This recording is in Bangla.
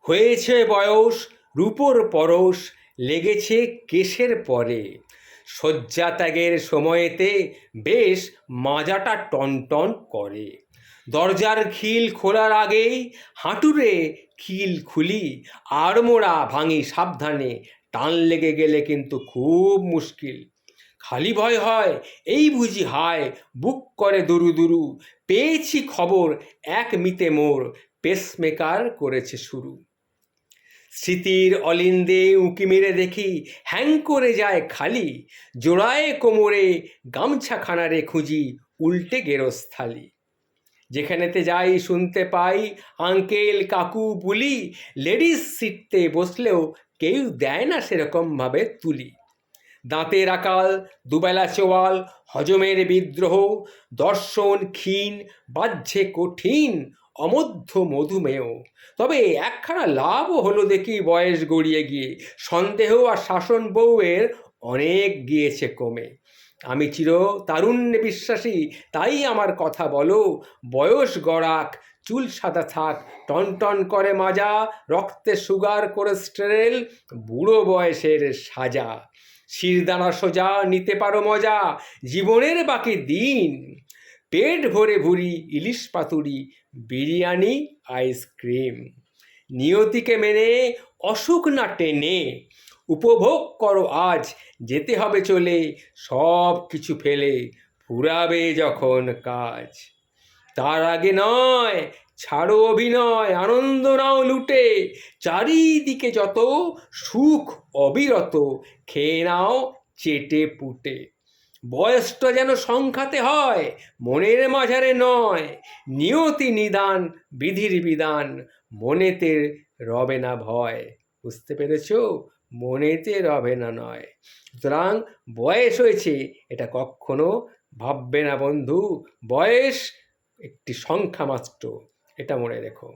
হয়েছে বয়স, রূপোর পরশ লেগেছে কেশের পরে, শয্যা ত্যাগের সময়েতে বেশ মাজাটা টনটন করে। দরজার খিল খোলার আগেই হাঁটুরে খিল খুলি, আড়মোড়া ভাঙি সাবধানে, টান লেগে গেলে কিন্তু খুব মুশকিল। খালি ভয় হয় এই বুঝি হায়, বুক করে দুরু দুরু, পেয়েছি খবর এক মিতে মোর পেসমেকার করেছে শুরু। স্মৃতির অলিন্দে উঁকি মেরে দেখি হ্যাং করে যায় খালি, জোড়ায় কোমরে গামছাখানারে খুঁজি উল্টে গেরস্থালি। যেখানেতে যাই শুনতে পাই আঙ্কেল কাকু বুলি, লেডিস সিটতে বসলেও কেউ দেয় না সেরকমভাবে তুলি। দাঁতের আকাল, দুবেলা চোয়াল, হজমের বিদ্রোহ, দর্শন ক্ষীণ, বাহ্যে কঠিন, অমধ্য মধুমেহ। তবে একখানা লাভও হলো দেখি বয়স গড়িয়ে গিয়ে, সন্দেহ আর শাসন বউয়ের অনেক গিয়েছে কমে। আমি চির তারুণ্যে বিশ্বাসী, তাই আমার কথা বলো, বয়স গড়াক, চুল সাদা থাক, টনটন করে মাজা, রক্তে সুগার কোলেস্টেরল, বুড়ো বয়সের সাজা। শিরদাঁড়া সোজা, নিতে পারো মজা জীবনের বাকি দিন, পেট ভরে ভুরি ইলিশ পাতুরি, বিরিয়ানি আইসক্রিম। নিয়তিকে মেনে অসুখ না টেনে উপভোগ করো আজ, যেতে হবে চলে সব কিছু ফেলে, ফুরাবে যখন কাজ। তার আগে নয়, ছাড়ো অভিনয়, আনন্দ নাও লুটে, চারিদিকে যত সুখ অবিরত, খেয়ে নাও চেটে পুটে। বয়সটা যেন সংখ্যাতে হয়, মনের মাঝারে নয়, নিয়তি নিদান বিধির বিধান, মনেতে রবে না ভয়। বুঝতে পেরেছ? মনেতে রবে না নয়। সুতরাং বয়স হয়েছে এটা কখনো ভাববে না বন্ধু, বয়স একটি সংখ্যা মাত্র, এটা মনে রেখো।